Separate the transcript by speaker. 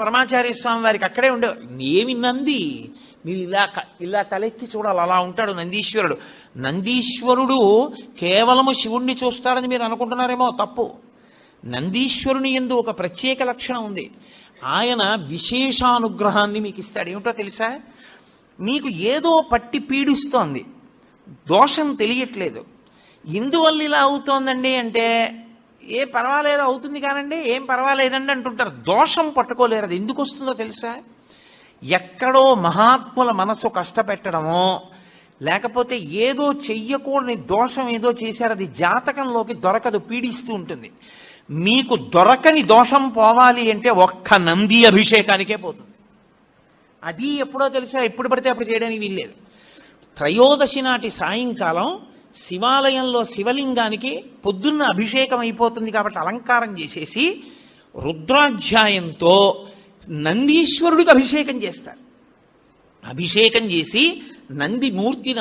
Speaker 1: పరమాచార్య స్వామి వారికి అక్కడే ఉండేవారు. ఏమి నంది, మీరు ఇలా తలెత్తి చూడాలి, అలా ఉంటాడు నందీశ్వరుడు. నందీశ్వరుడు కేవలము శివుణ్ణి చూస్తాడని మీరు అనుకుంటున్నారేమో, తప్పు. నందీశ్వరుని యందు ఒక ప్రత్యేక లక్షణం ఉంది. ఆయన విశేషానుగ్రహాన్ని మీకు ఇస్తాడు. ఏమిటో తెలుసా? మీకు ఏదో పట్టి పీడిస్తోంది, దోషం తెలియట్లేదు. ఇందువల్ల ఇలా అవుతోందండి అంటే, ఏ పర్వాలేదు అవుతుంది కానండి, ఏం పర్వాలేదండి అంటుంటారు. దోషం పట్టుకోలేరు. అది ఎందుకు వస్తుందో తెలుసా? ఎక్కడో మహాత్ముల మనసు కష్టపెట్టడమో, లేకపోతే ఏదో చెయ్యకూడని దోషం ఏదో చేశారు, అది జాతకంలోకి దొరకదు, పీడిస్తూ ఉంటుంది. మీకు దొరకని దోషం పోవాలి అంటే ఒక్క నంది అభిషేకానికే పోతుంది. అది ఎప్పుడో తెలుసా? ఎప్పుడు పడితే అప్పుడు చేయడానికి వీల్లేదు. త్రయోదశి నాటి సాయంకాలం శివాలయంలో శివలింగానికి పొద్దున్న అభిషేకం అయిపోతుంది కాబట్టి అలంకారం చేసేసి రుద్రాధ్యాయంతో నందీశ్వరుడికి అభిషేకం చేస్తారు. అభిషేకం చేసి నంది మూర్తిని